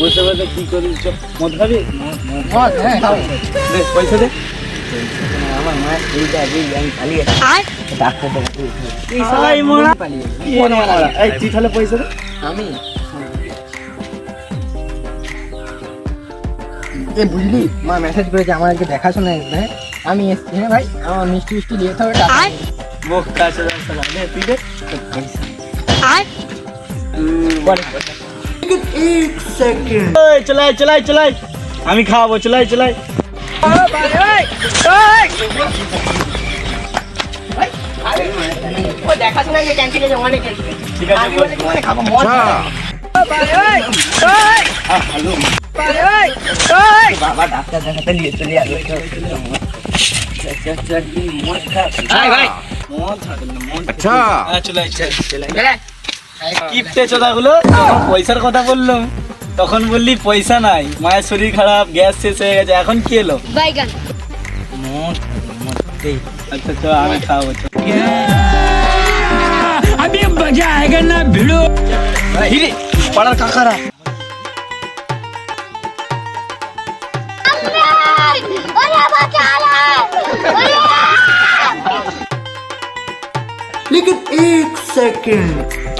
বসে বসে কি করিস? মদ খাবি? পয়সা দে। আমার মায়ের শরীরটা আমি পালিয়ে ডাক্তার তুই তাহলে পয়সা দে। আমি বুঝলি মা মেসেজ করেছে আমার আজকে দেখাশোনা হ্যাঁ আমি এসছি। হ্যাঁ ভাই আমার মিষ্টি মিষ্টি দিয়ে হবে মুখ কাছে তুই দে চলাই চলাই চলাই আমি খাওয়াবো। চলাই চলাই দেখাশোনা ক্যান্টিনে অনেক ঠিক আছে খাবো বাবা ডাক্তার দেখাতে নিয়ে চলে আসবে। কিপটে চোদাগুলো যখন পয়সার কথা বললাম তখন বললি পয়সা নাই, মায়ের শরীর খারাপ, গ্যাস শেষ হয়ে গেছে, এখন কি এলো? আচ্ছা চল আমি খাওয়াবো। अभी मजा आएगा ना भिड़ो। পাড়ার কাকারা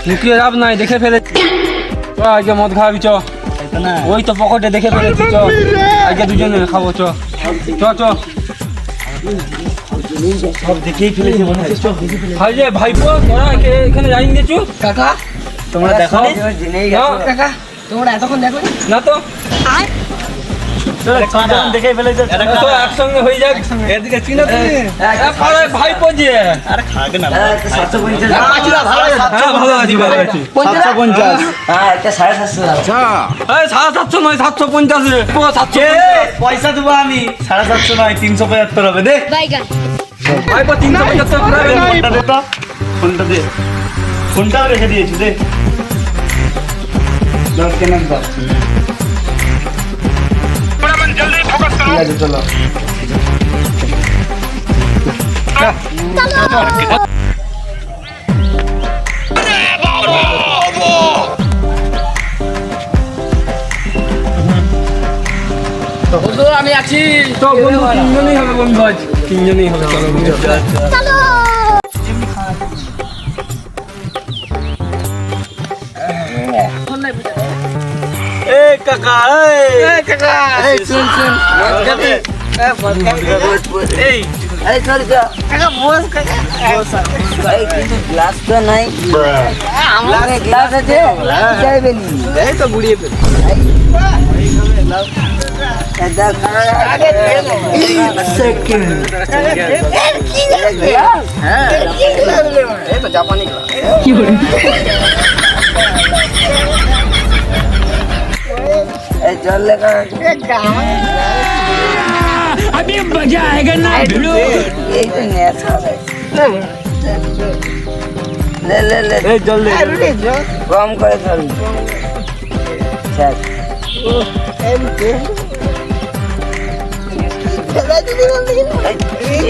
লুকিয়ে লাভ নাই, দেখে ফেলেছি। চ আজকে মদ খাওয়াবি, চ। ওই তো পকেটে দেখে ফেলেছি, চ আজকে দুজনে খাবো, চ চ চ। সব দেখেই ফেলেছে মনে হচ্ছে। ভাই রে ভাইপো, তোরা এখানে যাইনি দেখছো? কাকা তোমরা দেখো জেনেই গেছো কাকা, তোমরা এতক্ষণ দেখো না তো, দেখেই ফেলেছে। তো একসঙ্গে হয়ে যাক। এদিকে চিনো তুমি? পাড়ায় ভাইপো যে। আরে খাগে না। 750 হ্যাঁ ভালো আছি, ভালো আছি। 750 হ্যাঁ এটা 750 এই 750 নয়, 750 রে। 750 পয়সা দেবো আমি। 750 নয়, 375 হবে। দে ভাইপো 375 পুরাবে না। ফোনটা দে তো, ফোনটা দে। ফোনটাও রেখে দিয়েছি, দে। দশ কেনার দাও। ঠিক আছে চলো। আমি আছি তো বন্ধু তিনজনই হবে, বন্ধু আজ তিনজনই হবে। চলো এই কাকা, এই কাকা এই শুন শুন মদ খাবি? এই এই চল চল কাকা বস কাকা ভাই কিন্তু গ্লাস তো নাই। আমার গ্লাস আছে যাইবে নি এই তো গুড়িয়ে ফেল জাপানি चल अभी मजा आएगा ना भिड़ो। ले ले ले জলদি कम करे चल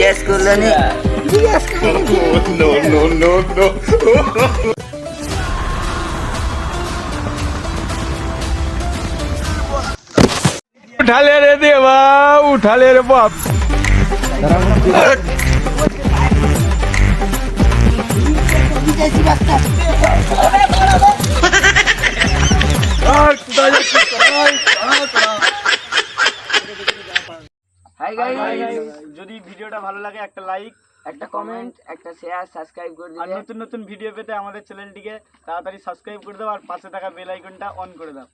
यस कर लेनी no उठा ले रे देवा, उठा ले रे बाप। हाय गाइस যদি ভিডিওটা ভালো লাগে একটা লাইক, একটা কমেন্ট একটা শেয়ার সাবস্ক্রাইব করে আর দিবেন। নতুন নতুন ভিডিও পেতে আমাদের চ্যানেলটিকে তাড়াতাড়ি সাবস্ক্রাইব করে দাও আর পাশে থাকা বেল আইকনটা অন করে দাও।